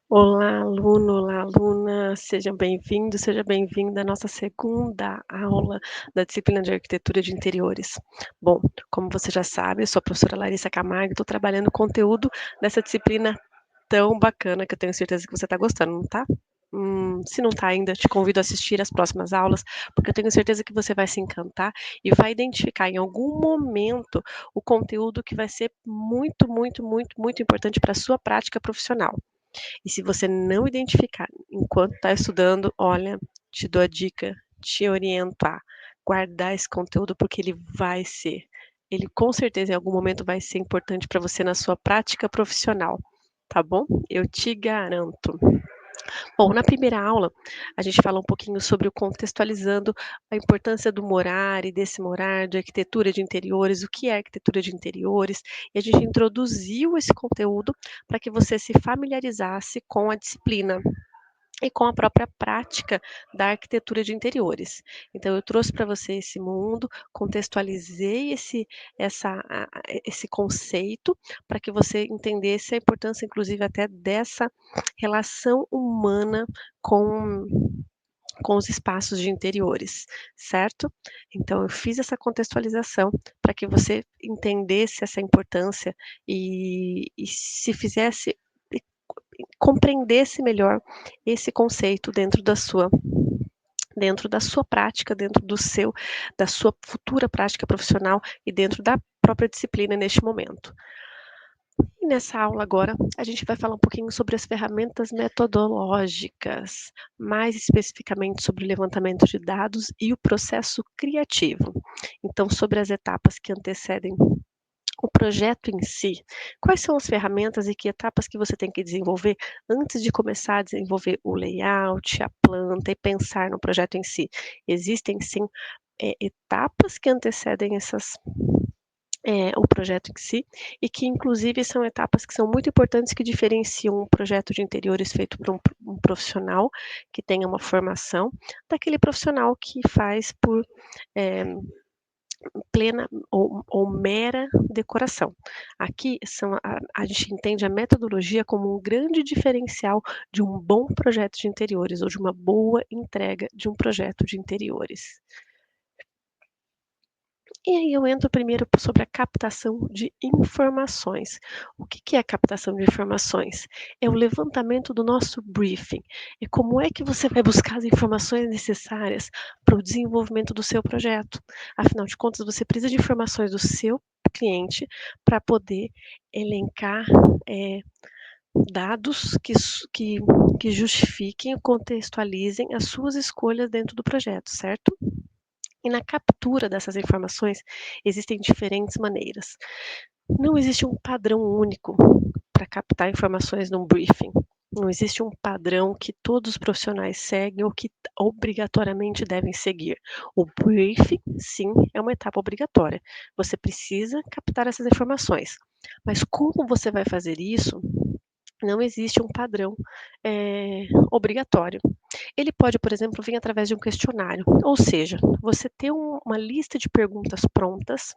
Olá, aluno, olá, aluna, sejam bem-vindos, seja bem-vinda à nossa segunda aula da disciplina de Arquitetura de Interiores. Bom, como você já sabe, eu sou a professora Larissa Camargo, estou trabalhando conteúdo dessa disciplina tão bacana que eu tenho certeza que você está gostando, não tá? Se não está ainda, te convido a assistir as próximas aulas, porque eu tenho certeza que você vai se encantar e vai identificar em algum momento o conteúdo que vai ser muito, muito, muito, muito importante para a sua prática profissional. E se você não identificar enquanto está estudando, olha, te dou a dica, te oriento a guardar esse conteúdo, porque ele com certeza em algum momento vai ser importante para você na sua prática profissional, tá bom? Eu te garanto. Bom, na primeira aula, a gente fala um pouquinho sobre o contextualizando a importância do morar e desse morar, de arquitetura de interiores, o que é arquitetura de interiores, e a gente introduziu esse conteúdo para que você se familiarizasse com a disciplina e com a própria prática da arquitetura de interiores. Então eu trouxe para você esse mundo, contextualizei esse conceito para que você entendesse a importância, inclusive, até dessa relação humana com com os espaços de interiores, certo? Então eu fiz essa contextualização para que você entendesse essa importância e se fizesse compreendesse melhor esse conceito dentro da sua prática, da sua futura prática profissional e dentro da própria disciplina neste momento. E nessa aula agora, a gente vai falar um pouquinho sobre as ferramentas metodológicas, mais especificamente sobre o levantamento de dados e o processo criativo. Então, sobre as etapas que antecedem o projeto em si. Quais são as ferramentas e que etapas que você tem que desenvolver antes de começar a desenvolver o layout, a planta e pensar no projeto em si? Existem sim, etapas que antecedem o projeto em si, e que inclusive são etapas que são muito importantes, que diferenciam um projeto de interiores feito por um profissional que tenha uma formação, daquele profissional que faz por, eh, plena ou mera decoração. Aqui a gente entende a metodologia como um grande diferencial de um bom projeto de interiores ou de uma boa entrega de um projeto de interiores. E aí eu entro primeiro sobre a captação de informações. O que que é a captação de informações? É o levantamento do nosso briefing. É como é que você vai buscar as informações necessárias para o desenvolvimento do seu projeto. Afinal de contas, você precisa de informações do seu cliente para poder elencar, dados que justifiquem e contextualizem as suas escolhas dentro do projeto, certo? E na captura dessas informações, existem diferentes maneiras. Não existe um padrão único para captar informações num briefing. Não existe um padrão que todos os profissionais seguem ou que obrigatoriamente devem seguir. O briefing, sim, é uma etapa obrigatória. Você precisa captar essas informações. Mas como você vai fazer isso? Não existe um padrão, obrigatório. Ele pode, por exemplo, vir através de um questionário, ou seja, você ter uma lista de perguntas prontas,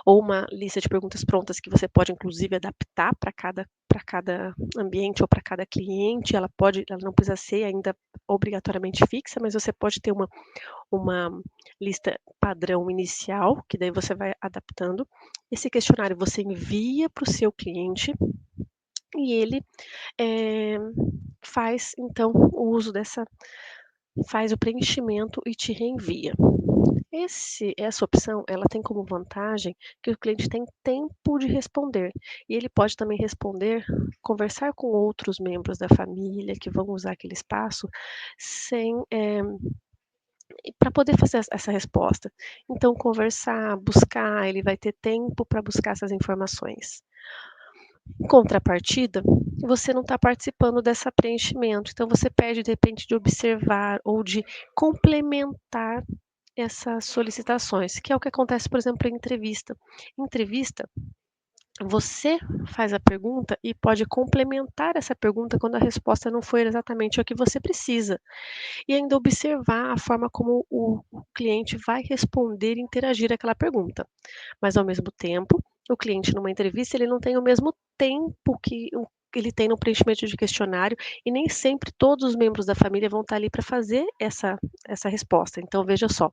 ou uma lista de perguntas prontas que você pode inclusive adaptar para cada ambiente ou para cada cliente, ela não precisa ser ainda obrigatoriamente fixa, mas você pode ter uma lista padrão inicial, que daí você vai adaptando. Esse questionário você envia para o seu cliente e ele, eh, faz então o uso dessa faz o preenchimento e te reenvia. Essa opção, ela tem como vantagem que o cliente tem tempo de responder, e ele pode também conversar com outros membros da família que vão usar aquele espaço sem, para poder fazer essa resposta. Então conversar, buscar, ele vai ter tempo para buscar essas informações. Em contrapartida, você não está participando dessa preenchimento, então você perde de repente de observar ou de complementar essas solicitações, que é o que acontece, por exemplo, em entrevista. Em entrevista, você faz a pergunta e pode complementar essa pergunta quando a resposta não for exatamente o que você precisa. E ainda observar a forma como o cliente vai responder e interagir àquela pergunta. Mas ao mesmo tempo, o cliente numa entrevista, ele não tem o mesmo tempo ele tem no preenchimento de questionário, e nem sempre todos os membros da família vão estar ali para fazer essa resposta. Então veja só,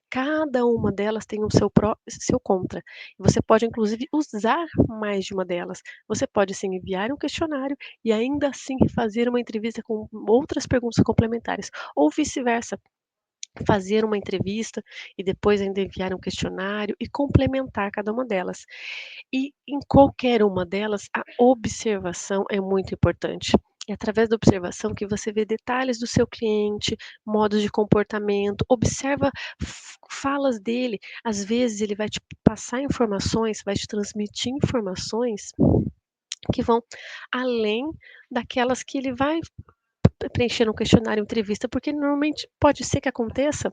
cada uma delas tem o seu pró e seu contra. Você pode inclusive usar mais de uma delas. Você pode sim enviar um questionário e ainda assim fazer uma entrevista com outras perguntas complementares, ou vice-versa, fazer uma entrevista e depois ainda enviar um questionário e complementar cada uma delas. E em qualquer uma delas, a observação é muito importante. É através da observação que você vê detalhes do seu cliente, modos de comportamento, observa falas dele. Às vezes ele vai te passar informações, vai te transmitir informações que vão além daquelas que ele vai preencher no questionário, entrevista, porque normalmente pode ser que aconteça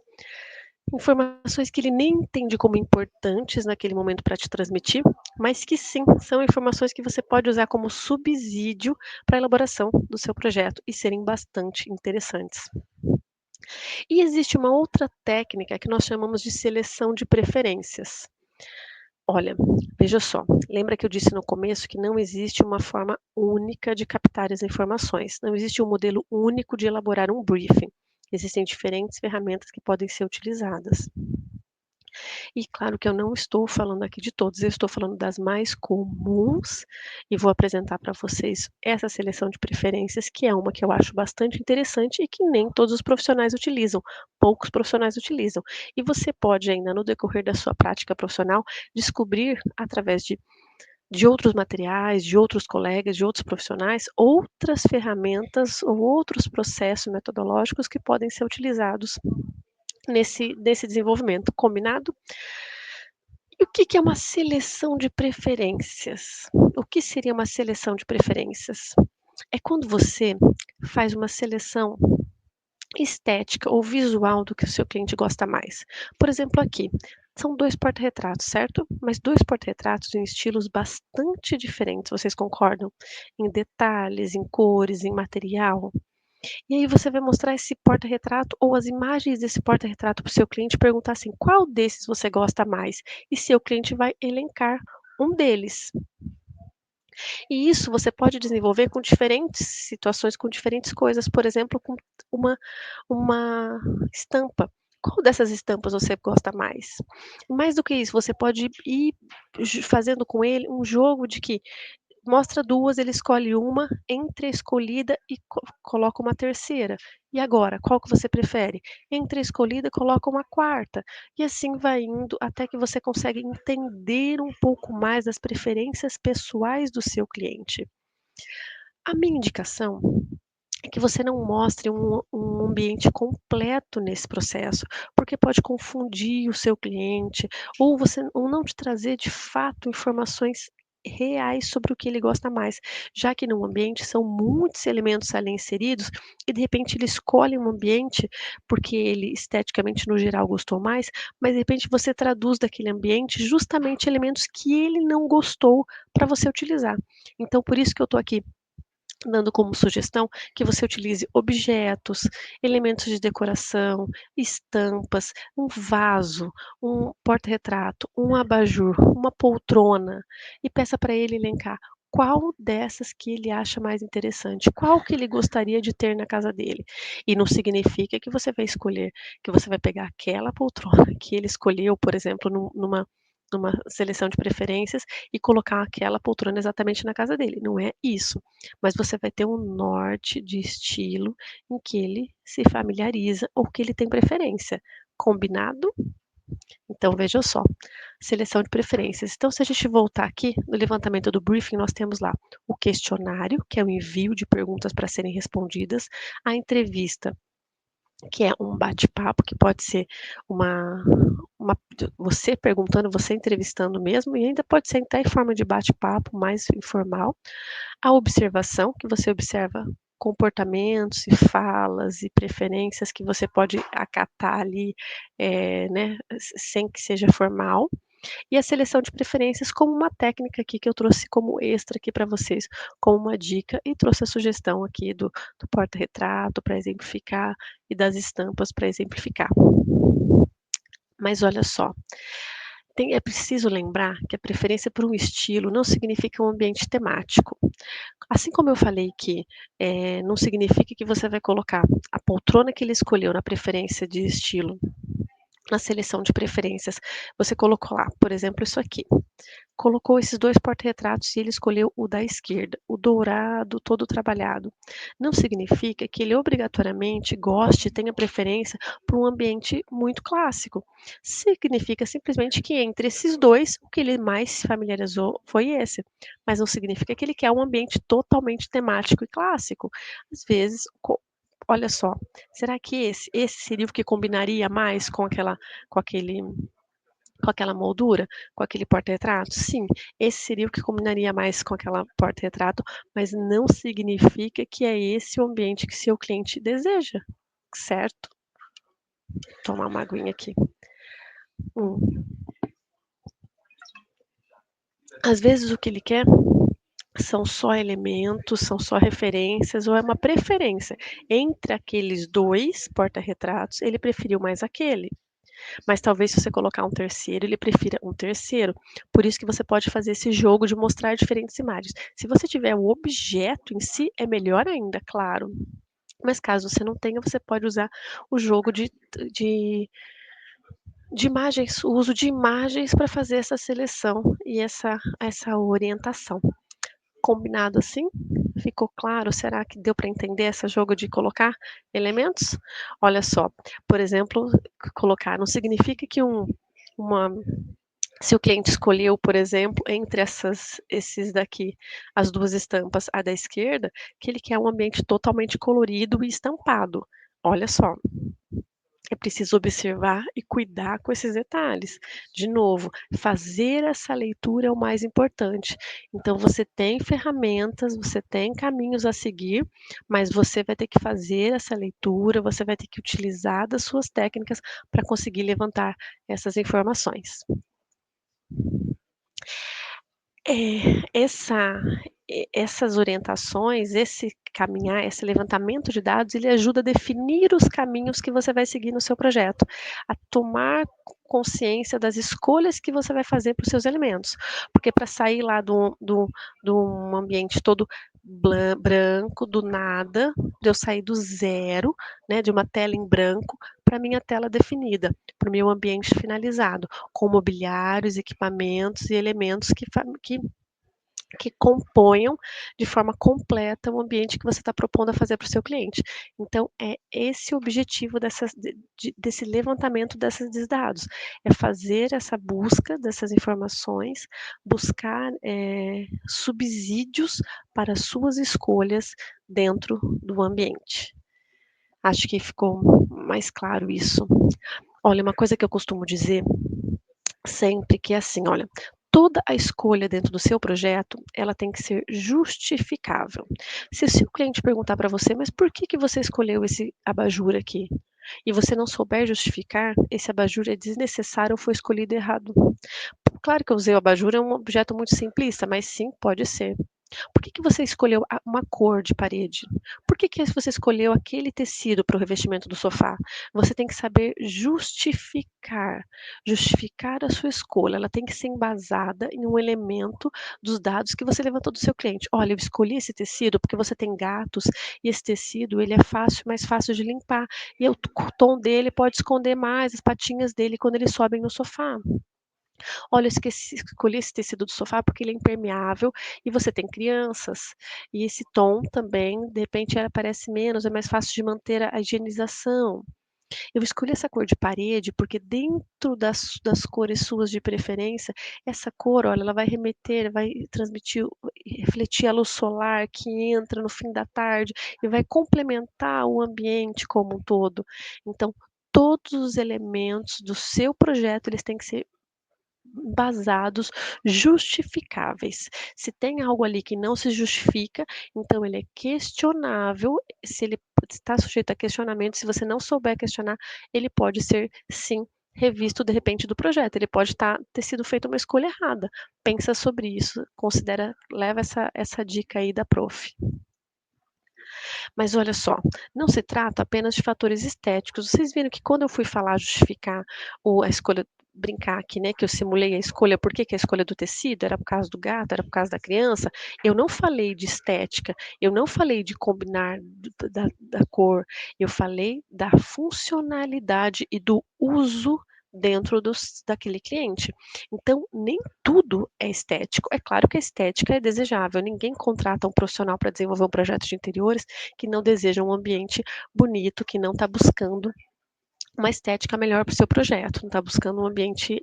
informações que ele nem entende como importantes naquele momento para te transmitir, mas que sim, são informações que você pode usar como subsídio para a elaboração do seu projeto e serem bastante interessantes. E existe uma outra técnica que nós chamamos de seleção de preferências. Olha, veja só, lembra que eu disse no começo que não existe uma forma única de captar as informações, não existe um modelo único de elaborar um briefing. Existem diferentes ferramentas que podem ser utilizadas. E claro que eu não estou falando aqui de todos, eu estou falando das mais comuns e vou apresentar para vocês essa seleção de preferências, que é uma que eu acho bastante interessante e que nem todos os profissionais utilizam, poucos profissionais utilizam. E você pode ainda no decorrer da sua prática profissional descobrir através de outros materiais, de outros colegas, de outros profissionais, outras ferramentas ou outros processos metodológicos que podem ser utilizados nesse desenvolvimento. Combinado? E o que que é uma seleção de preferências? O que seria uma seleção de preferências? É quando você faz uma seleção estética ou visual do que o seu cliente gosta mais. Por exemplo, aqui, são 2 porta-retratos, certo? Mas 2 porta-retratos em estilos bastante diferentes, vocês concordam? Em detalhes, em cores, em material. E aí você vai mostrar esse porta-retrato ou as imagens desse porta-retrato para o seu cliente e perguntar assim: "Qual desses você gosta mais?" E seu cliente vai elencar um deles. E isso você pode desenvolver com diferentes situações, com diferentes coisas, por exemplo, com uma uma estampa. Qual dessas estampas você gosta mais? Mais do que isso, você pode ir fazendo com ele um jogo de que mostra 2, ele escolhe uma, entre a escolhida e coloca uma terceira. E agora, qual que você prefere? Entre a escolhida, coloca uma quarta. E assim vai indo até que você consegue entender um pouco mais das preferências pessoais do seu cliente. A minha indicação é que você não mostre um ambiente completo nesse processo, porque pode confundir o seu cliente, ou não te trazer de fato informações reais sobre o que ele gosta mais, já que no ambiente são muitos elementos ali inseridos e de repente ele escolhe um ambiente porque ele esteticamente no geral gostou mais, mas de repente você traduz daquele ambiente justamente elementos que ele não gostou para você utilizar. Então por isso que eu estou aqui dando como sugestão que você utilize objetos, elementos de decoração, estampas, um vaso, um porta-retrato, um abajur, uma poltrona e peça para ele elencar qual dessas que ele acha mais interessante, qual que ele gostaria de ter na casa dele. E não significa que você vai escolher, que você vai pegar aquela poltrona que ele escolheu, por exemplo, numa seleção de preferências e colocar aquela poltrona exatamente na casa dele. Não é isso, mas você vai ter um norte de estilo em que ele se familiariza ou que ele tem preferência. Combinado? Então veja só, seleção de preferências. Então se a gente voltar aqui no levantamento do briefing, nós temos lá o questionário, que é o envio de perguntas para serem respondidas, a entrevista, que é um bate-papo, que pode ser uma uma você perguntando, você entrevistando mesmo, e ainda pode ser até em forma de bate-papo mais informal. A observação, que você observa comportamentos e falas e preferências que você pode acatar ali, né, sem que seja formal. E a seleção de preferências como uma técnica aqui que eu trouxe como extra aqui para vocês, como uma dica, e trouxe a sugestão aqui do porta-retrato para exemplificar e das estampas para exemplificar. Mas olha só, É preciso lembrar que a preferência por um estilo não significa um ambiente temático. Assim como eu falei que, não significa que você vai colocar a poltrona que ele escolheu na preferência de estilo, na seleção de preferências, você colocou lá, por exemplo, isso aqui. Colocou esses 2 porta-retratos e ele escolheu o da esquerda, o dourado, todo trabalhado. Não significa que ele obrigatoriamente goste, tenha preferência por um ambiente muito clássico. Significa simplesmente que entre esses 2, o que ele mais se familiarizou foi esse, mas não significa que ele quer um ambiente totalmente temático e clássico. Às vezes, olha só, será que esse seria o que combinaria mais com aquele com aquela moldura, com aquele porta-retrato? Sim, esse seria o que combinaria mais com aquela porta-retrato, mas não significa que é esse o ambiente que seu cliente deseja, certo? Tomar uma aguinha aqui. Hum. Às vezes o que ele quer são só elementos, são só referências ou é uma preferência. Entre aqueles 2 porta-retratos, ele preferiu mais aquele. Mas talvez se você colocar um terceiro, ele prefira um terceiro. Por isso que você pode fazer esse jogo de mostrar diferentes imagens. Se você tiver o objeto em si, é melhor ainda, claro. Mas caso você não tenha, você pode usar o jogo de, de imagens, o uso de imagens para fazer essa seleção e essa orientação. Combinado assim? Ficou claro? Será que deu para entender esse jogo de colocar elementos? Olha só, por exemplo, colocar não significa que uma se o cliente escolheu, por exemplo, entre esses daqui, as 2 estampas, a da esquerda, que ele quer um ambiente totalmente colorido e estampado. Olha só, é preciso observar e cuidar com esses detalhes. De novo, fazer essa leitura é o mais importante. Então, você tem ferramentas, você tem caminhos a seguir, mas você vai ter que fazer essa leitura, você vai ter que utilizar das suas técnicas para conseguir levantar essas informações. Essas orientações, esse caminhar, esse levantamento de dados, ele ajuda a definir os caminhos que você vai seguir no seu projeto, a tomar consciência das escolhas que você vai fazer para os seus elementos. Porque para sair lá de um ambiente todo branco, do nada, de eu sair do zero, né, de uma tela em branco, para minha tela definida, para o meu ambiente finalizado, com mobiliários, equipamentos e elementos que componham de forma completa o ambiente que você está propondo a fazer para o seu cliente. Então, é esse o objetivo desse levantamento desses dados, é fazer essa busca dessas informações, buscar subsídios para suas escolhas dentro do ambiente. Acho que ficou mais claro isso. Olha, uma coisa que eu costumo dizer sempre que é assim, olha, toda a escolha dentro do seu projeto, ela tem que ser justificável. Se o seu cliente perguntar para você: "Mas por que que você escolheu esse abajur aqui?", e você não souber justificar, esse abajur é desnecessário ou foi escolhido errado. Claro que eu usei o abajur, é um objeto muito simplista, mas sim, pode ser. Por que que você escolheu uma cor de parede? Por que que você escolheu aquele tecido para o revestimento do sofá? Você tem que saber justificar a sua escolha. Ela tem que ser embasada em um elemento dos dados que você levantou do seu cliente. Olha, eu escolhi esse tecido porque você tem gatos e esse tecido ele é mais fácil de limpar e o tom dele pode esconder mais as patinhas dele quando eles sobem no sofá. Olha, eu escolhi esse tecido do sofá porque ele é impermeável e você tem crianças. E esse tom também, de repente, ela aparece menos, é mais fácil de manter a higienização. Eu escolhi essa cor de parede porque dentro das cores suas de preferência, essa cor, olha, ela vai remeter, vai transmitir, refletir a luz solar que entra no fim da tarde e vai complementar o ambiente como um todo. Então, todos os elementos do seu projeto, eles têm que ser embasados, justificáveis. Se tem algo ali que não se justifica, então ele é questionável, se ele está sujeito a questionamento, se você não souber questionar, ele pode ser sim revisto de repente do projeto, ele pode ter sido feita uma escolha errada. Pensa sobre isso, considera, leva essa dica aí da prof. Mas olha só, não se trata apenas de fatores estéticos. Vocês viram que quando eu fui falar justificar a escolha brincar aqui, né, que eu simulei a escolha, por que que a escolha do tecido era por causa do gato, era por causa da criança, eu não falei de estética, eu não falei de combinar da cor, eu falei da funcionalidade e do uso dentro daquele cliente. Então, nem tudo é estético. É claro que a estética é desejável, ninguém contrata um profissional para desenvolver um projeto de interiores que não deseja um ambiente bonito, que não está buscando uma estética melhor para o seu projeto, não está buscando um ambiente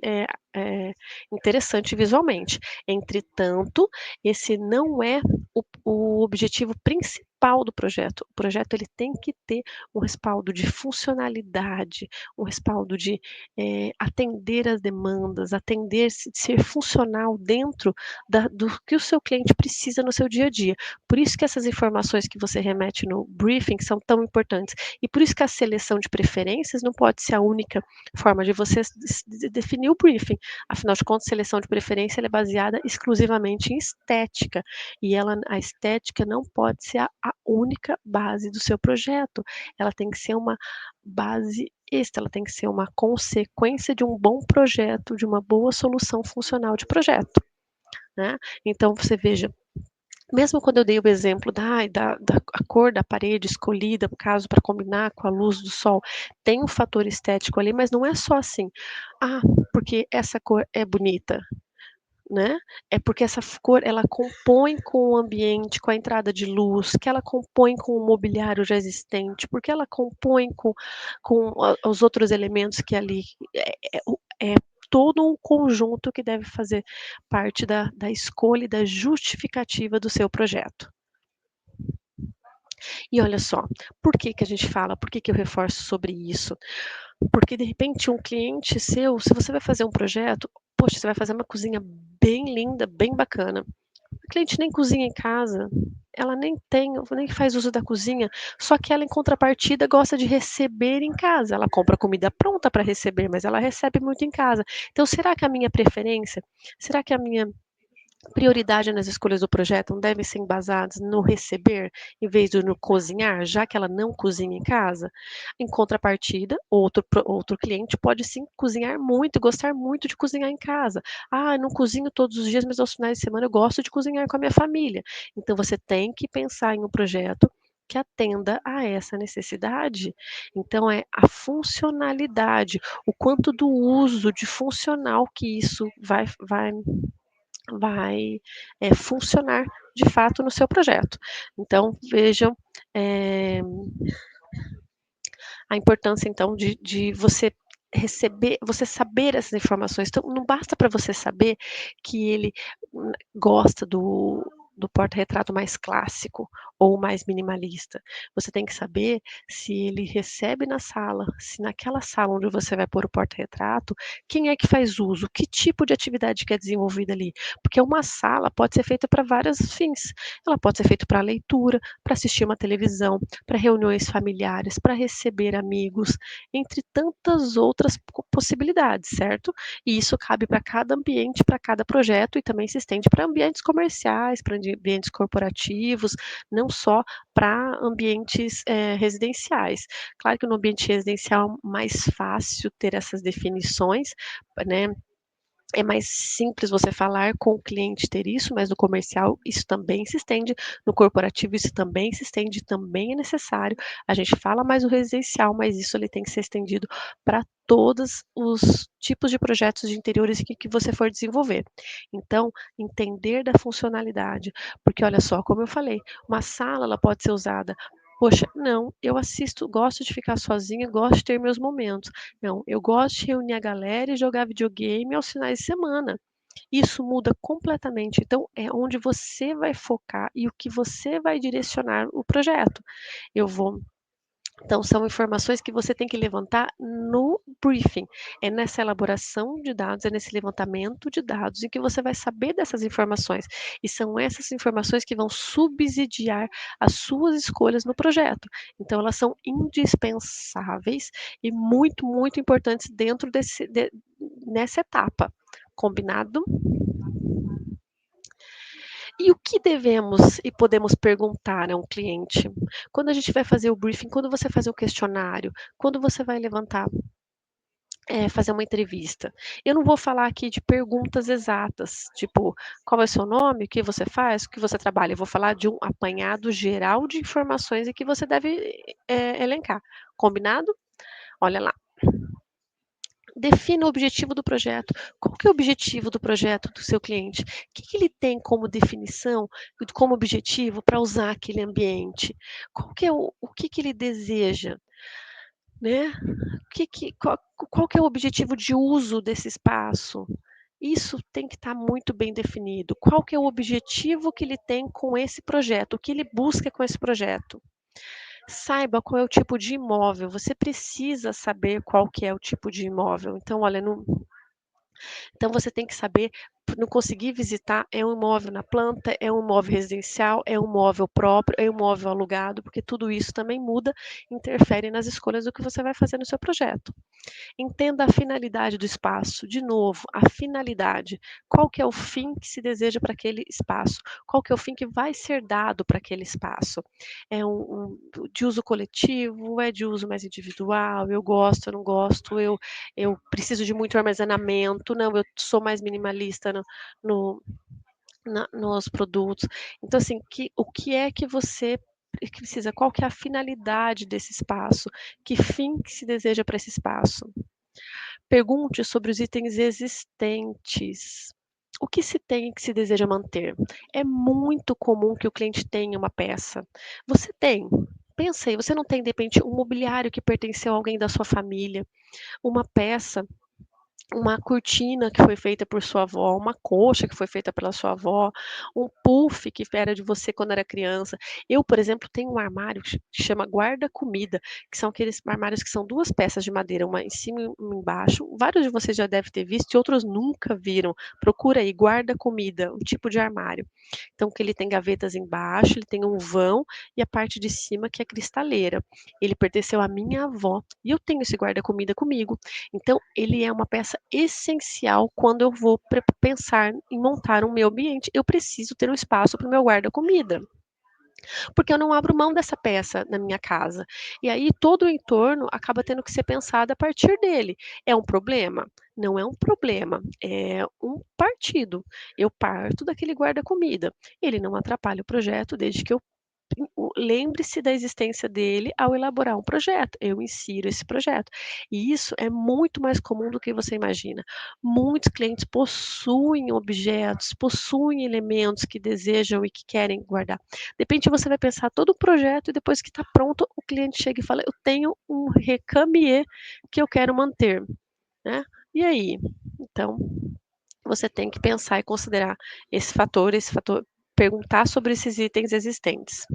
interessante visualmente. Entretanto, esse não é o objetivo principal do projeto. O projeto ele tem que ter um respaldo de funcionalidade, um respaldo de atender as demandas, atender, ser funcional dentro do que o seu cliente precisa no seu dia a dia. Por isso que essas informações que você remete no briefing são tão importantes. E por isso que a seleção de preferências não pode ser a única forma de você definir o briefing. Afinal de contas, seleção de preferência é baseada exclusivamente em estética. E a estética não pode ser a única base do seu projeto. Ela tem que ser uma base extra, ela tem que ser uma consequência de um bom projeto, de uma boa solução funcional de projeto. Né? Então, você veja, mesmo quando eu dei o exemplo da a cor da parede escolhida, no caso, para combinar com a luz do sol, tem um fator estético ali, mas não é só assim, ah, porque essa cor é bonita, né? É porque essa cor ela compõe com o ambiente, com a entrada de luz, que ela compõe com o mobiliário já existente, porque ela compõe com os outros elementos que ali é todo um conjunto que deve fazer parte da escolha e da justificativa do seu projeto. E olha só, por que que a gente fala, por que que eu reforço sobre isso? Porque de repente um cliente seu, se você vai fazer um projeto, poxa, você vai fazer uma cozinha bem linda, bem bacana. A cliente nem cozinha em casa, ela nem faz uso da cozinha, só que ela, em contrapartida, gosta de receber em casa. Ela compra comida pronta para receber, mas ela recebe muito em casa. Então, será que a minha preferência, será que a minha prioridade nas escolhas do projeto não devem ser embasadas no receber, em vez de no cozinhar, já que ela não cozinha em casa? Em contrapartida, outro cliente pode sim cozinhar muito, gostar muito de cozinhar em casa. Ah, eu não cozinho todos os dias, mas aos finais de semana eu gosto de cozinhar com a minha família. Então você tem que pensar em um projeto que atenda a essa necessidade. Então é a funcionalidade, o quanto do uso de funcional que isso vai funcionar de fato no seu projeto. Então, vejam a importância, então, de você saber essas informações. Então, não basta para você saber que ele gosta do porta-retrato mais clássico ou mais minimalista. Você tem que saber se ele recebe na sala, se naquela sala onde você vai pôr o porta-retrato, quem é que faz uso, que tipo de atividade que é desenvolvida ali. Porque uma sala pode ser feita para vários fins. Ela pode ser feita para leitura, para assistir uma televisão, para reuniões familiares, para receber amigos, entre tantas outras possibilidades, certo? E isso cabe para cada ambiente, para cada projeto e também se estende para ambientes comerciais, para ambientes corporativos, não só para ambientes residenciais. Claro que no ambiente residencial é mais fácil ter essas definições, né? É mais simples você falar com o cliente ter isso, mas no comercial isso também se estende, no corporativo isso também se estende, também é necessário. A gente fala mais o residencial, mas isso ele tem que ser estendido para todos os tipos de projetos de interiores que você for desenvolver. Então, entender da funcionalidade, porque olha só, como eu falei, uma sala ela pode ser usada. Poxa, não, eu assisto, gosto de ficar sozinha, gosto de ter meus momentos. Não, eu gosto de reunir a galera e jogar videogame aos finais de semana. Isso muda completamente. Então, é onde você vai focar e o que você vai direcionar o projeto. Eu vou então, são informações que você tem que levantar no briefing. É nessa elaboração de dados, é nesse levantamento de dados em que você vai saber dessas informações. E são essas informações que vão subsidiar as suas escolhas no projeto. Então, elas são indispensáveis e muito, muito importantes dentro nessa etapa. Combinado? E o que devemos e podemos perguntar a um cliente? Quando a gente vai fazer o briefing, quando você faz o questionário, quando você vai levantar fazer uma entrevista. Eu não vou falar aqui de perguntas exatas, tipo, qual é o seu nome, o que você faz, o que você trabalha. Eu vou falar de um apanhado geral de informações e que você deve elencar. Combinado? Olha lá. Defina o objetivo do projeto. Qual que é o objetivo do projeto do seu cliente? O que, que ele tem como definição, como objetivo para usar aquele ambiente? Qual que é o que, que ele deseja? Né? Qual que é o objetivo de uso desse espaço? Isso tem que estar muito bem definido. Qual que é o objetivo que ele tem com esse projeto? O que ele busca com esse projeto? Saiba qual é o tipo de imóvel. Você precisa saber qual que é o tipo de imóvel. Então, olha, então você tem que saber, não conseguir visitar, é um imóvel na planta, é um imóvel residencial, é um imóvel próprio, é um imóvel alugado, porque tudo isso também muda, interfere nas escolhas do que você vai fazer no seu projeto. Entenda a finalidade do espaço. De novo, a finalidade. Qual que é o fim que se deseja para aquele espaço? Qual que é o fim que vai ser dado para aquele espaço? É de uso coletivo? É de uso mais individual? Eu gosto, eu não gosto? Eu preciso de muito armazenamento? Não, eu sou mais minimalista no, nos produtos. Então, assim, o que é que você precisa? Qual que é a finalidade desse espaço? Que fim que se deseja para esse espaço? Pergunte sobre os itens existentes. O que se tem e que se deseja manter? É muito comum que o cliente tenha uma peça. Você tem? Pensa aí, você não tem, de repente, um mobiliário que pertenceu a alguém da sua família, uma peça, uma cortina que foi feita por sua avó, uma coxa que foi feita pela sua avó, um puff que era de você quando era criança. Eu, por exemplo, tenho um armário que chama guarda-comida, que são aqueles armários que são duas peças de madeira, uma em cima e uma embaixo. Vários de vocês já devem ter visto e outros nunca viram. Procura aí, guarda-comida, um tipo de armário. Então, que ele tem gavetas embaixo, ele tem um vão e a parte de cima que é cristaleira. Ele pertenceu à minha avó e eu tenho esse guarda-comida comigo. Então, ele é uma peça essencial quando eu vou pensar em montar o meu ambiente. Eu preciso ter um espaço para o meu guarda-comida, porque eu não abro mão dessa peça na minha casa. E aí todo o entorno acaba tendo que ser pensado a partir dele. É um problema? Não é um problema, é um partido. Eu parto daquele guarda-comida. Ele não atrapalha o projeto desde que eu lembre-se da existência dele ao elaborar um projeto. Eu insiro esse projeto. E isso é muito mais comum do que você imagina. Muitos clientes possuem objetos, possuem elementos que desejam e que querem guardar. De repente você vai pensar todo o projeto e depois que está pronto, o cliente chega e fala: Eu tenho um recamier que eu quero manter. Né? E aí? Então, você tem que pensar e considerar esse fator, perguntar sobre esses itens existentes.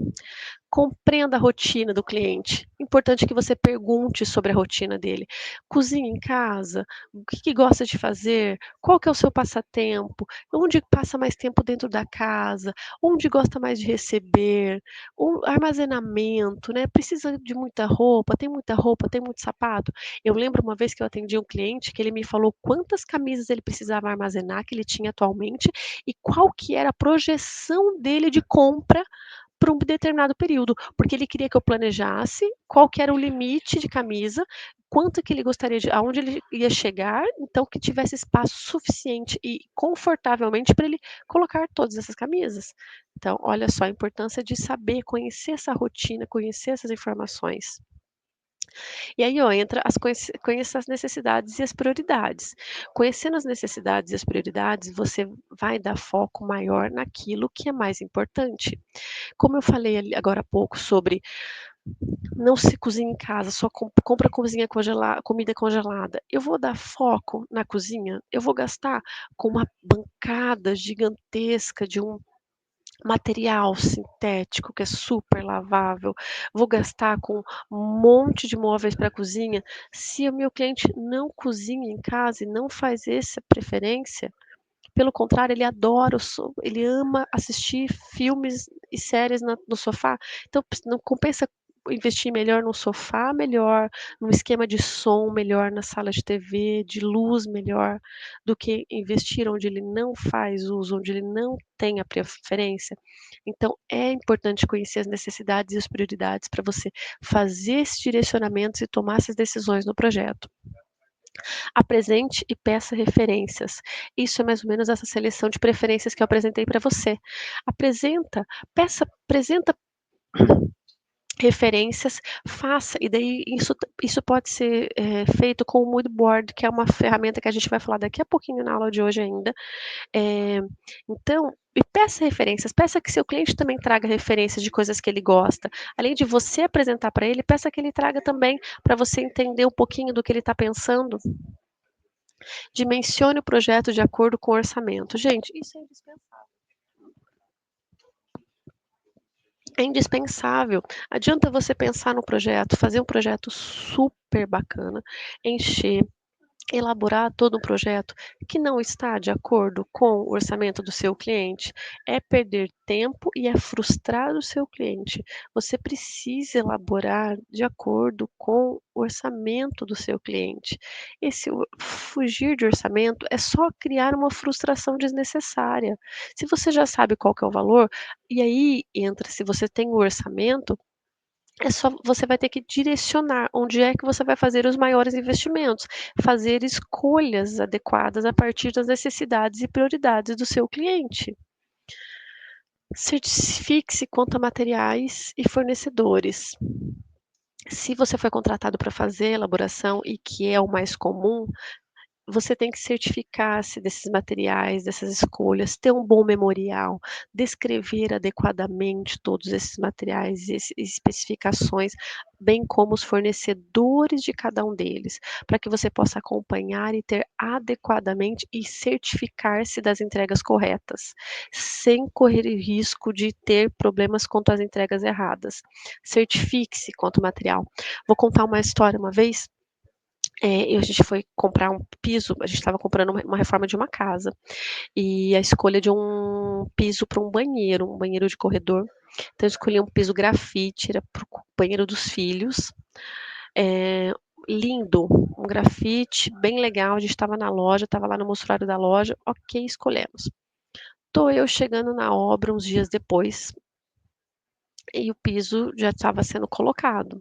Compreenda a rotina do cliente. Importante que você pergunte sobre a rotina dele. Cozinha em casa? O que, que gosta de fazer? Qual que é o seu passatempo? Onde passa mais tempo dentro da casa? Onde gosta mais de receber? O armazenamento, né? Precisa de muita roupa? Tem muita roupa? Tem muito sapato? Eu lembro uma vez que eu atendi um cliente que ele me falou quantas camisas ele precisava armazenar, que ele tinha atualmente, e qual que era a projeção dele de compra por um determinado período, porque ele queria que eu planejasse qual que era o limite de camisa, quanto que ele gostaria de, aonde ele ia chegar, então que tivesse espaço suficiente e confortavelmente para ele colocar todas essas camisas. Então, olha só a importância de saber, conhecer essa rotina, conhecer essas informações. E aí, ó, entra conheça as necessidades e as prioridades. Conhecendo as necessidades e as prioridades, você vai dar foco maior naquilo que é mais importante. Como eu falei ali agora há pouco sobre não se cozinha em casa, só compra comida congelada. Eu vou dar foco na cozinha? Eu vou gastar com uma bancada gigantesca de um material sintético que é super lavável, vou gastar com um monte de móveis para cozinha. Se o meu cliente não cozinha em casa e não faz essa preferência, pelo contrário, ele adora, ele ama assistir filmes e séries no sofá. Então, não compensa investir melhor no sofá, melhor num esquema de som melhor na sala de TV, de luz melhor, do que investir onde ele não faz uso, onde ele não tem a preferência. Então, é importante conhecer as necessidades e as prioridades para você fazer esses direcionamentos e tomar essas decisões no projeto. Apresente e peça referências. Isso é mais ou menos essa seleção de preferências que eu apresentei para você. Apresenta referências, faça, e daí isso pode ser feito com o mood board, que é uma ferramenta que a gente vai falar daqui a pouquinho na aula de hoje ainda. Eh, então, e peça referências, peça que seu cliente também traga referências de coisas que ele gosta. Além de você apresentar para ele, peça que ele traga também, para você entender um pouquinho do que ele está pensando. Dimensione o projeto de acordo com o orçamento. Gente, isso é indispensável. É indispensável. Adianta você pensar no projeto, fazer um projeto super bacana, encher, elaborar todo um projeto que não está de acordo com o orçamento do seu cliente, é perder tempo e é frustrar o seu cliente. Você precisa elaborar de acordo com o orçamento do seu cliente. Fugir de orçamento é só criar uma frustração desnecessária. Se você já sabe qual que é o valor, e aí entra, se você tem o orçamento, você vai ter que direcionar onde é que você vai fazer os maiores investimentos, fazer escolhas adequadas a partir das necessidades e prioridades do seu cliente. Certifique-se quanto a materiais e fornecedores. Se você foi contratado para fazer a elaboração e que é o mais comum, você tem que certificar-se desses materiais, dessas escolhas, ter um bom memorial, descrever adequadamente todos esses materiais e especificações, bem como os fornecedores de cada um deles, para que você possa acompanhar e ter adequadamente e certificar-se das entregas corretas, sem correr risco de ter problemas quanto às entregas erradas. Certifique-se quanto ao material. Vou contar uma história uma vez. A gente foi comprar um piso, a gente estava comprando uma reforma de uma casa, e a escolha de um piso para um banheiro de corredor. Então eu escolhi um piso grafite, era para o banheiro dos filhos. É, lindo, um grafite bem legal, a gente estava na loja, estava lá no mostruário da loja, ok, escolhemos. Tô eu chegando na obra uns dias depois, e o piso já estava sendo colocado.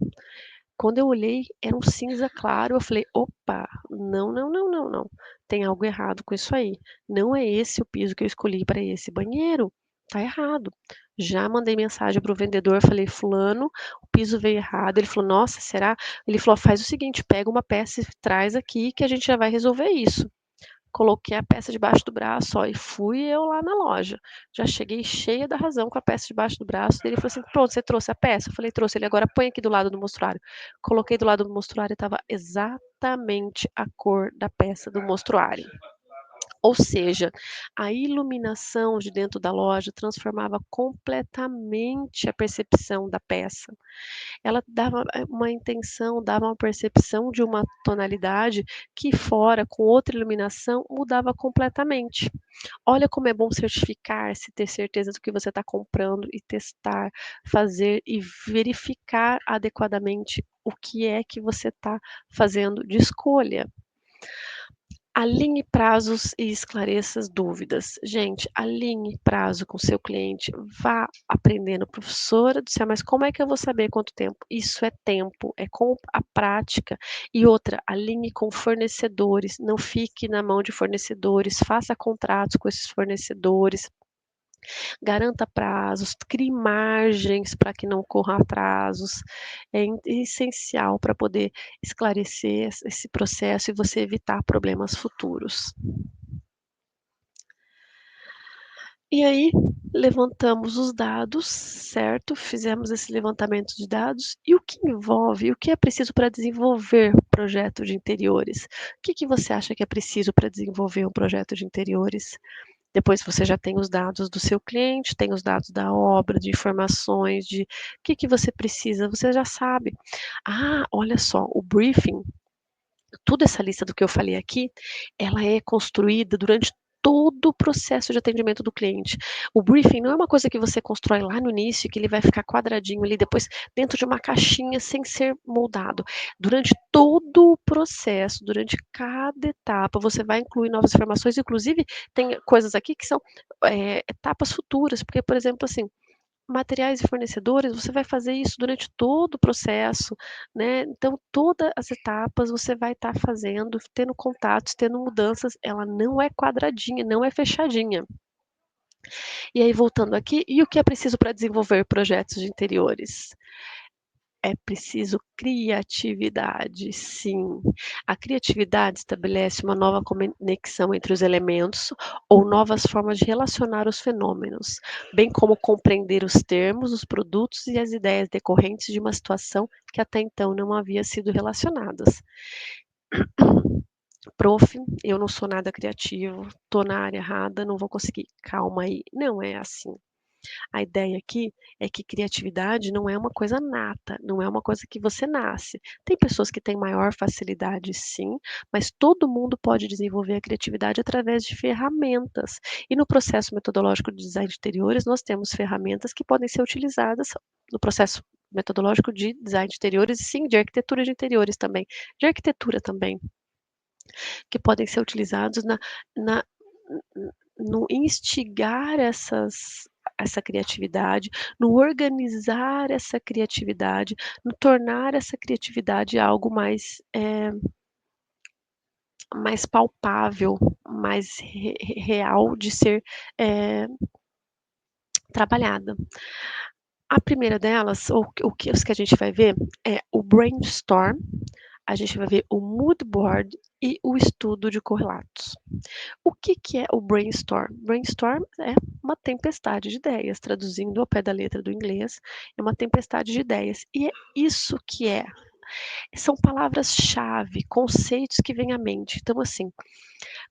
Quando eu olhei, era um cinza claro, eu falei: "Opa, não, não, não, não, não, tem algo errado com isso aí. Não é esse o piso que eu escolhi para esse banheiro, tá errado". Já mandei mensagem para o vendedor, falei: "Fulano, o piso veio errado". Ele falou: "Nossa, será?". Ele falou: "Faz o seguinte, pega uma peça e traz aqui que a gente já vai resolver isso". Coloquei a peça debaixo do braço, ó, e fui eu lá na loja. Já cheguei cheia da razão com a peça debaixo do braço. Ele falou assim: "Pronto, você trouxe a peça?". Eu falei: "Trouxe". Ele: "Agora põe aqui do lado do mostruário". Coloquei do lado do mostruário e estava exatamente a cor da peça do mostruário. Ou seja, a iluminação de dentro da loja transformava completamente a percepção da peça. Ela dava uma intenção, dava uma percepção de uma tonalidade que fora, com outra iluminação, mudava completamente. Olha como é bom certificar-se, ter certeza do que você está comprando e testar, fazer e verificar adequadamente o que é que você está fazendo de escolha. Alinhe prazos e esclareça as dúvidas. Gente, alinhe prazo com seu cliente. Vá aprendendo. Professora do céu, mas como é que eu vou saber quanto tempo? Isso é tempo, é com a prática. E outra, alinhe com fornecedores. Não fique na mão de fornecedores. Faça contratos com esses fornecedores. Garanta prazos, crie margens para que não ocorram atrasos. É essencial para poder esclarecer esse processo e você evitar problemas futuros. E aí, levantamos os dados, certo? Fizemos esse levantamento de dados e o que envolve, o que é preciso para desenvolver projeto de interiores? O que você acha que é preciso para desenvolver um projeto de interiores? Depois você já tem os dados do seu cliente, tem os dados da obra, de informações, de o que você precisa, você já sabe. Ah, olha só, o briefing, toda essa lista do que eu falei aqui, ela é construída durante todo o processo de atendimento do cliente. O briefing não é uma coisa que você constrói lá no início, que ele vai ficar quadradinho ali, depois dentro de uma caixinha sem ser moldado. Durante todo o processo, durante cada etapa, você vai incluir novas informações, inclusive tem coisas aqui que são etapas futuras, porque, por exemplo, assim, materiais e fornecedores, você vai fazer isso durante todo o processo, né, então todas as etapas você vai estar fazendo, tendo contatos, tendo mudanças, ela não é quadradinha, não é fechadinha. E aí voltando aqui, e o que é preciso para desenvolver projetos de interiores? É preciso criatividade, sim. A criatividade estabelece uma nova conexão entre os elementos ou novas formas de relacionar os fenômenos, bem como compreender os termos, os produtos e as ideias decorrentes de uma situação que até então não havia sido relacionadas. Prof, eu não sou nada criativo, estou na área errada, não vou conseguir. Calma aí, não é assim. A ideia aqui é que criatividade não é uma coisa nata, não é uma coisa que você nasce. Tem pessoas que têm maior facilidade, sim, mas todo mundo pode desenvolver a criatividade através de ferramentas. E no processo metodológico de design de interiores, nós temos ferramentas que podem ser utilizadas no processo metodológico de design de interiores e sim de arquitetura de interiores também, de arquitetura também, que podem ser utilizados na no instigar essa criatividade, no organizar essa criatividade, no tornar essa criatividade algo mais palpável, mais real de ser, eh, trabalhada. A primeira delas, os que a gente vai ver, é o brainstorm, a gente vai ver o mood board e o estudo de correlatos. O que que é o brainstorm? Brainstorm é uma tempestade de ideias, traduzindo ao pé da letra do inglês, é uma tempestade de ideias. E é isso que é. São palavras-chave, conceitos que vêm à mente. Então, assim,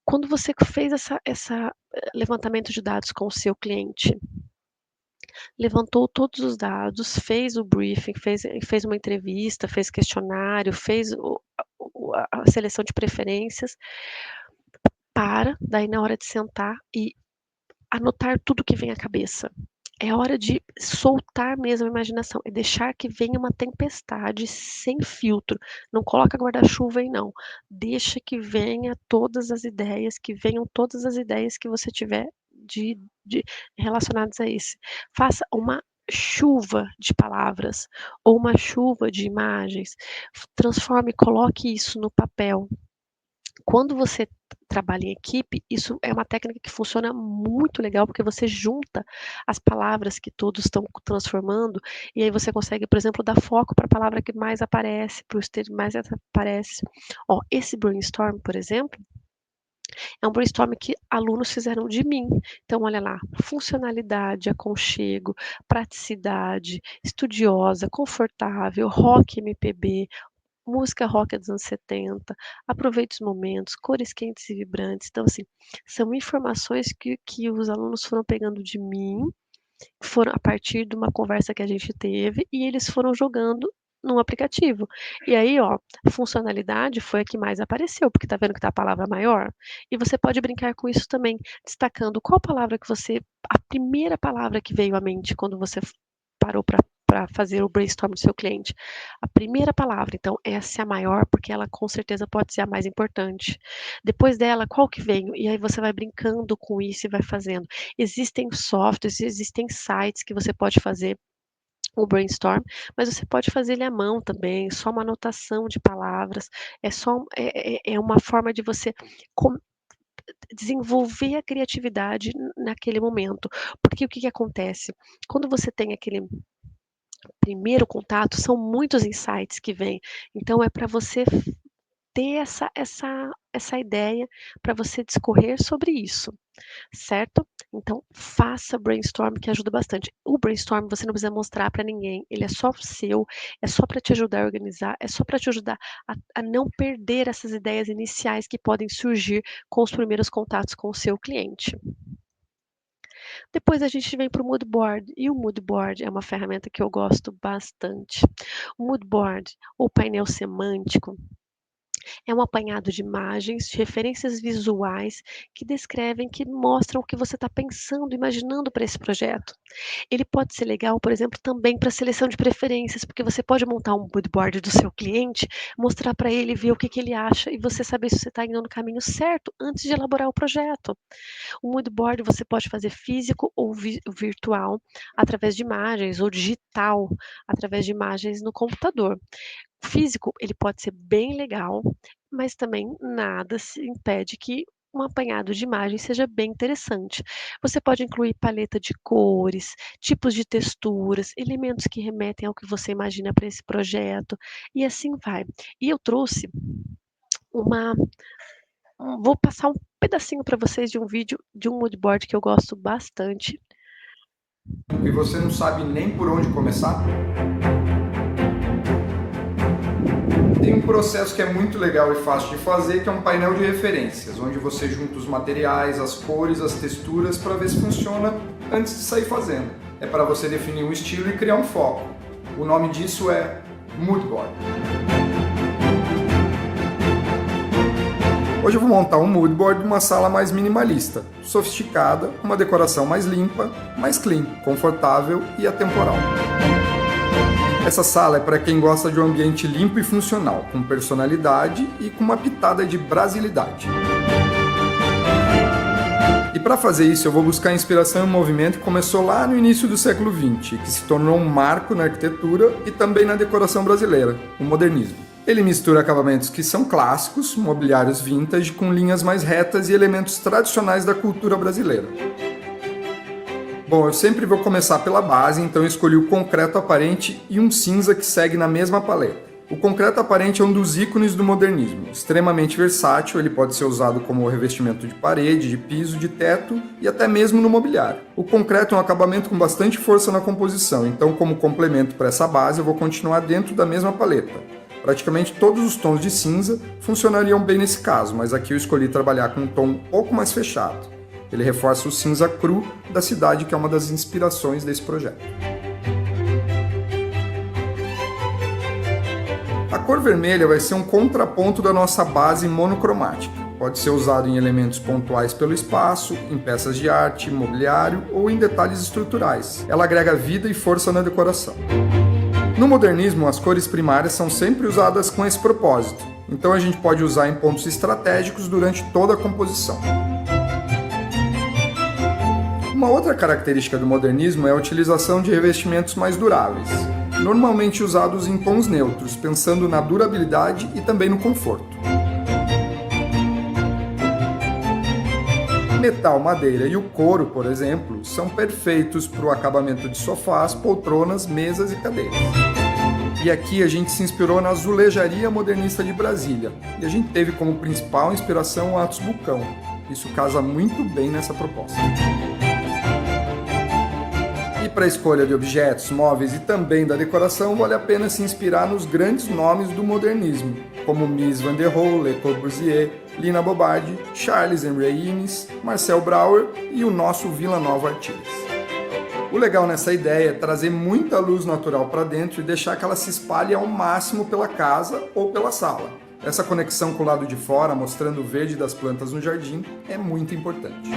quando você fez essa levantamento de dados com o seu cliente, levantou todos os dados, fez o briefing, fez uma entrevista, fez questionário, fez a seleção de preferências, daí na hora de sentar e anotar tudo que vem à cabeça. É hora de soltar mesmo a imaginação, é deixar que venha uma tempestade sem filtro. Não coloca guarda-chuva aí não. Deixa que venha todas as ideias, que venham todas as ideias que você tiver de relacionadas a isso. Faça uma chuva de palavras ou uma chuva de imagens. Transforme, coloque isso no papel. Quando você trabalha em equipe, isso é uma técnica que funciona muito legal, porque você junta as palavras que todos estão transformando, e aí você consegue, por exemplo, dar foco para a palavra que mais aparece, para o termo que mais aparece. Ó, esse brainstorm, por exemplo, é um brainstorm que alunos fizeram de mim. Então, olha lá, funcionalidade, aconchego, praticidade, estudiosa, confortável, rock MPB, música rock dos anos 70, aproveite os momentos, cores quentes e vibrantes. Então, assim, são informações que os alunos foram pegando de mim, foram a partir de uma conversa que a gente teve, e eles foram jogando num aplicativo. E aí, ó, funcionalidade foi a que mais apareceu, porque tá vendo que tá a palavra maior? E você pode brincar com isso também, destacando qual palavra que você, a primeira palavra que veio à mente quando você parou para fazer o brainstorm do seu cliente. A primeira palavra, então, essa é a maior, porque ela com certeza pode ser a mais importante. Depois dela, qual que veio? E aí você vai brincando com isso e vai fazendo. Existem softwares, existem sites que você pode fazer o brainstorm, mas você pode fazer ele à mão também, só uma anotação de palavras, é uma forma de você desenvolver a criatividade naquele momento. Porque o que, que acontece? Quando você tem aquele primeiro contato, são muitos insights que vêm. Então, é para você ter essa ideia, para você discorrer sobre isso, certo? Então, faça brainstorm que ajuda bastante. O brainstorm você não precisa mostrar para ninguém, ele é só seu, é só para te ajudar a organizar, é só para te ajudar a não perder essas ideias iniciais que podem surgir com os primeiros contatos com o seu cliente. Depois a gente vem para o mood board, e o mood board é uma ferramenta que eu gosto bastante. O mood board, ou painel semântico, É um apanhado de imagens, de referências visuais que descrevem, que mostram o que você está pensando, imaginando para esse projeto. Ele pode ser legal, por exemplo, também para seleção de preferências, porque você pode montar um mood board do seu cliente, mostrar para ele, ver o que ele acha e você saber se você está indo no caminho certo antes de elaborar o projeto. O mood board você pode fazer físico ou virtual, através de imagens, ou digital, através de imagens no computador. Físico, ele pode ser bem legal, mas também nada se impede que um apanhado de imagens seja bem interessante. Você pode incluir paleta de cores, tipos de texturas, elementos que remetem ao que você imagina para esse projeto, e assim vai. E eu trouxe uma vou passar um pedacinho para vocês de um vídeo de um mood board que eu gosto bastante. E você não sabe nem por onde começar? Tem um processo que é muito legal e fácil de fazer, que é um painel de referências, onde você junta os materiais, as cores, as texturas para ver se funciona antes de sair fazendo. É para você definir um estilo e criar um foco. O nome disso é Mood Board. Hoje eu vou montar um mood board de uma sala mais minimalista, sofisticada, uma decoração mais limpa, mais clean, confortável e atemporal. Essa sala é para quem gosta de um ambiente limpo e funcional, com personalidade e com uma pitada de brasilidade. E para fazer isso eu vou buscar inspiração em um movimento que começou lá no início do século XX, que se tornou um marco na arquitetura e também na decoração brasileira, o modernismo. Ele mistura acabamentos que são clássicos, mobiliários vintage, com linhas mais retas e elementos tradicionais da cultura brasileira. Bom, eu sempre vou começar pela base, então eu escolhi o concreto aparente e um cinza que segue na mesma paleta. O concreto aparente é um dos ícones do modernismo, extremamente versátil, ele pode ser usado como revestimento de parede, de piso, de teto e até mesmo no mobiliário. O concreto é um acabamento com bastante força na composição, então como complemento para essa base eu vou continuar dentro da mesma paleta. Praticamente todos os tons de cinza funcionariam bem nesse caso, mas aqui eu escolhi trabalhar com um tom um pouco mais fechado. Ele reforça o cinza cru da cidade, que é uma das inspirações desse projeto. A cor vermelha vai ser um contraponto da nossa base monocromática. Pode ser usado em elementos pontuais pelo espaço, em peças de arte, mobiliário ou em detalhes estruturais. Ela agrega vida e força na decoração. No modernismo, as cores primárias são sempre usadas com esse propósito, então a gente pode usar em pontos estratégicos durante toda a composição. Uma outra característica do modernismo é a utilização de revestimentos mais duráveis, normalmente usados em tons neutros, pensando na durabilidade e também no conforto. Metal, madeira e o couro, por exemplo, são perfeitos para o acabamento de sofás, poltronas, mesas e cadeiras. E aqui a gente se inspirou na azulejaria modernista de Brasília, e a gente teve como principal inspiração o Atos Bulcão. Isso casa muito bem nessa proposta. E para a escolha de objetos, móveis e também da decoração, vale a pena se inspirar nos grandes nomes do modernismo, como Mies van der Rohe, Le Corbusier, Lina Bobardi, Charles Henry Innes, Marcel Brauer e o nosso Vila Nova Artigas. O legal nessa ideia é trazer muita luz natural para dentro e deixar que ela se espalhe ao máximo pela casa ou pela sala. Essa conexão com o lado de fora, mostrando o verde das plantas no jardim, é muito importante.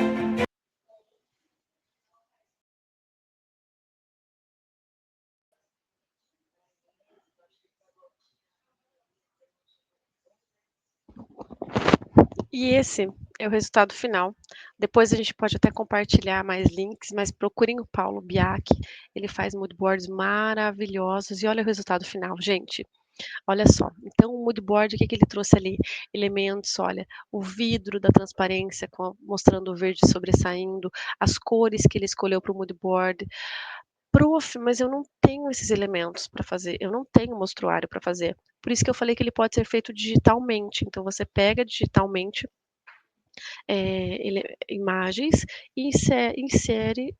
E esse é o resultado final. Depois a gente pode até compartilhar mais links, mas procurem o Paulo Biak, ele faz mood boards maravilhosos e olha o resultado final, gente. Olha só, então o mood board, o que ele trouxe ali? Elementos, olha, o vidro da transparência, mostrando o verde sobressaindo, as cores que ele escolheu para o mood board. Prof, mas eu não tenho esses elementos para fazer, eu não tenho mostruário para fazer. Por isso que eu falei que ele pode ser feito digitalmente. Então você pega digitalmente imagens e insere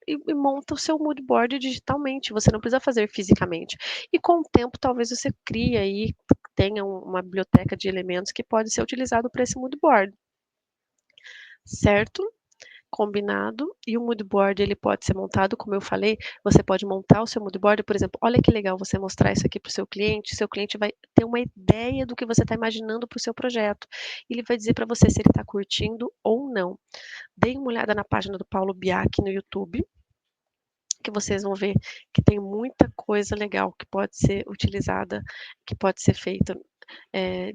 e monta o seu mood board digitalmente, você não precisa fazer fisicamente. E com o tempo, talvez você crie aí, tenha uma biblioteca de elementos que pode ser utilizado para esse mood board, certo? Combinado. E o mood board ele pode ser montado, como eu falei, você pode montar o seu mood board, por exemplo, olha que legal você mostrar isso aqui para o seu cliente vai ter uma ideia do que você está imaginando para o seu projeto. Ele vai dizer para você se ele está curtindo ou não. Deem uma olhada na página do Paulo Biak no YouTube, que vocês vão ver que tem muita coisa legal que pode ser utilizada, que pode ser feita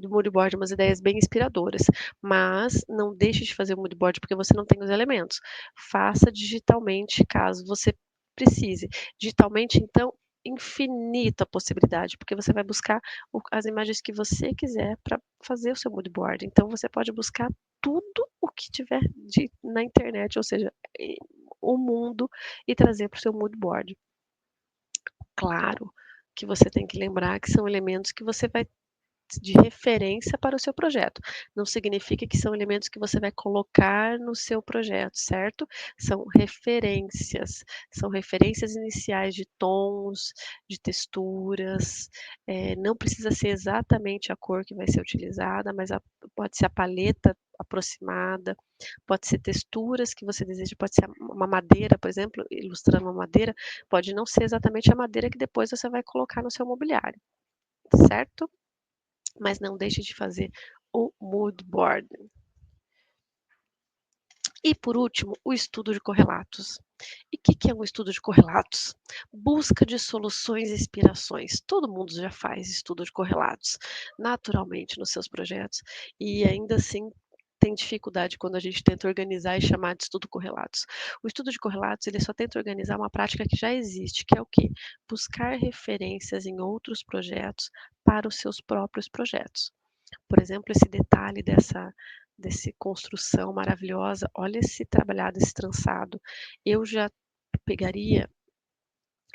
do mood board, umas ideias bem inspiradoras. Mas não deixe de fazer o mood board porque você não tem os elementos. Faça digitalmente caso você precise. Digitalmente, então, infinita possibilidade, porque você vai buscar as imagens que você quiser para fazer o seu mood board. Então, você pode buscar tudo o que tiver na internet, ou seja, o mundo, e trazer para o seu mood board. Claro que você tem que lembrar que são elementos que você vai de referência para o seu projeto. Não significa que são elementos que você vai colocar no seu projeto, certo? São referências iniciais de tons, de texturas. Não precisa ser exatamente a cor que vai ser utilizada, mas pode ser a paleta aproximada, pode ser texturas que você deseja, pode ser uma madeira, por exemplo, ilustrando uma madeira, pode não ser exatamente a madeira que depois você vai colocar no seu mobiliário, certo? Mas não deixe de fazer o mood board. E por último, o estudo de correlatos. E o que é um estudo de correlatos? Busca de soluções e inspirações. Todo mundo já faz estudo de correlatos, naturalmente, nos seus projetos, e ainda assim tem dificuldade quando a gente tenta organizar e chamar de estudo correlatos. O estudo de correlatos, ele só tenta organizar uma prática que já existe, que é o quê? Buscar referências em outros projetos para os seus próprios projetos. Por exemplo, esse detalhe dessa construção maravilhosa, olha esse trabalhado, esse trançado. Eu já pegaria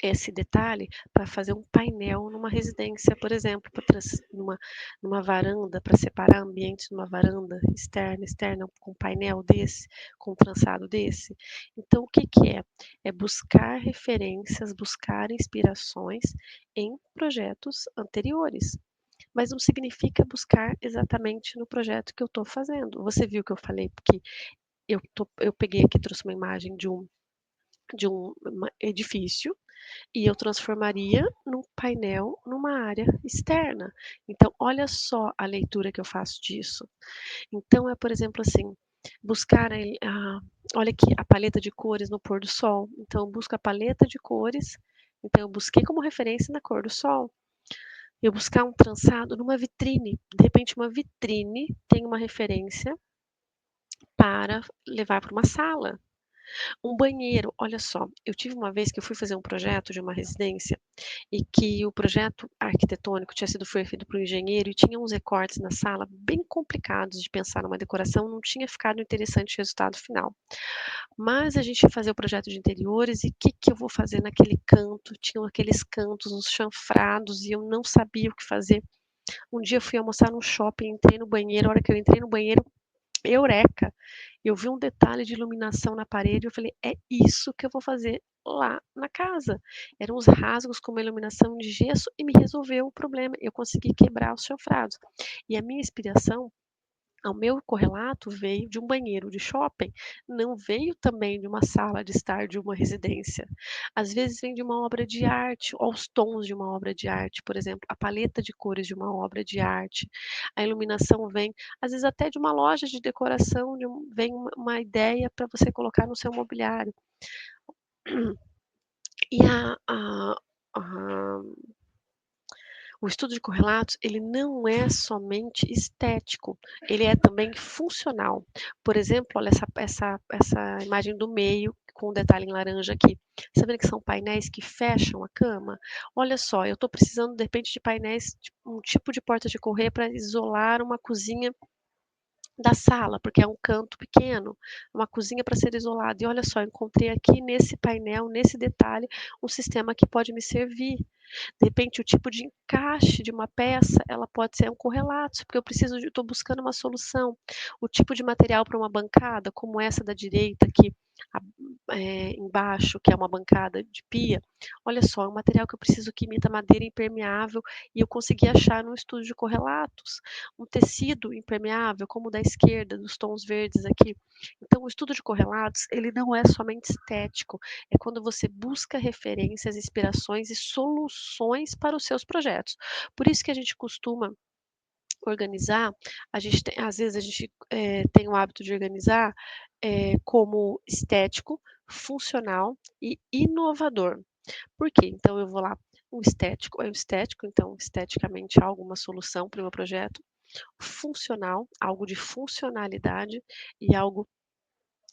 esse detalhe para fazer um painel numa residência, por exemplo, numa varanda, para separar ambientes numa varanda externa, com um painel desse, com um trançado desse. Então, o que que é? É buscar referências, buscar inspirações em projetos anteriores. Mas não significa buscar exatamente no projeto que eu estou fazendo. Você viu que eu falei que eu peguei aqui, trouxe uma imagem de um edifício e eu transformaria num painel numa área externa. Então, olha só a leitura que eu faço disso. Então, é, por exemplo, assim, buscar, olha aqui, a paleta de cores no pôr do sol. Então, eu busco a paleta de cores, então eu busquei como referência na cor do sol. Eu buscar um trançado numa vitrine. De repente, uma vitrine tem uma referência para levar para uma sala. Um banheiro, olha só, eu tive uma vez que eu fui fazer um projeto de uma residência e que o projeto arquitetônico tinha sido feito por um engenheiro e tinha uns recortes na sala bem complicados de pensar numa decoração, não tinha ficado interessante o resultado final. Mas a gente ia fazer o projeto de interiores e o que, que eu vou fazer naquele canto? Tinham aqueles cantos, uns chanfrados e eu não sabia o que fazer. Um dia eu fui almoçar no shopping, entrei no banheiro, a hora que eu entrei no banheiro, eureka! Eu vi um detalhe de iluminação na parede, eu falei, é isso que eu vou fazer lá na casa. Eram os rasgos com uma iluminação de gesso e me resolveu o problema. Eu consegui quebrar os chanfrados. E a minha inspiração ao meu correlato veio de um banheiro de shopping, não veio também de uma sala de estar de uma residência. Às vezes vem de uma obra de arte, ou os tons de uma obra de arte, por exemplo, a paleta de cores de uma obra de arte. A iluminação vem, às vezes até de uma loja de decoração, vem uma ideia para você colocar no seu mobiliário. E o estudo de correlatos, ele não é somente estético, ele é também funcional. Por exemplo, olha essa imagem do meio, com o detalhe em laranja aqui. Você vê que são painéis que fecham a cama? Olha só, eu estou precisando, de repente, de painéis, um tipo de porta de correr para isolar uma cozinha da sala, porque é um canto pequeno, uma cozinha para ser isolada. E olha só, encontrei aqui nesse painel, nesse detalhe, um sistema que pode me servir. De repente, o tipo de encaixe de uma peça, ela pode ser um correlato, porque estou buscando uma solução. O tipo de material para uma bancada, como essa da direita aqui, embaixo, que é uma bancada de pia, olha só, é um material que eu preciso que imita madeira impermeável e eu consegui achar num estudo de correlatos. Um tecido impermeável, como o da esquerda, dos tons verdes aqui. Então, o estudo de correlatos, ele não é somente estético, é quando você busca referências, inspirações e soluções para os seus projetos. Por isso que a gente costuma organizar, às vezes a gente tem o hábito de organizar como estético, funcional e inovador. Por quê? Então eu vou lá, o estético é o estético, então esteticamente alguma solução para o meu projeto. Funcional, algo de funcionalidade e algo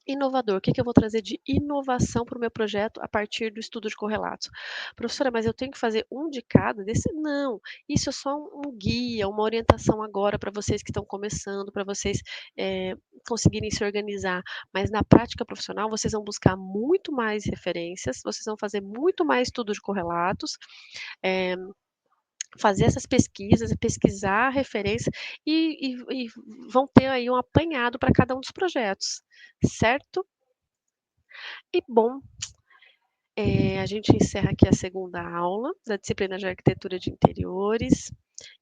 inovador. O que eu vou trazer de inovação para o meu projeto a partir do estudo de correlatos? Professora, mas eu tenho que fazer um de cada desse? Não, isso é só um guia, uma orientação agora para vocês que estão começando, para vocês conseguirem se organizar. Mas na prática profissional, vocês vão buscar muito mais referências, vocês vão fazer muito mais estudo de correlatos, fazer essas pesquisas, pesquisar a referência e vão ter aí um apanhado para cada um dos projetos, certo? E bom, a gente encerra aqui a segunda aula da disciplina de arquitetura de interiores.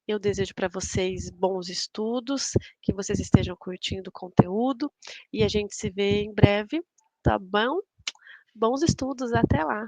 Eu desejo para vocês bons estudos, que vocês estejam curtindo o conteúdo e a gente se vê em breve, tá bom? Bons estudos, até lá!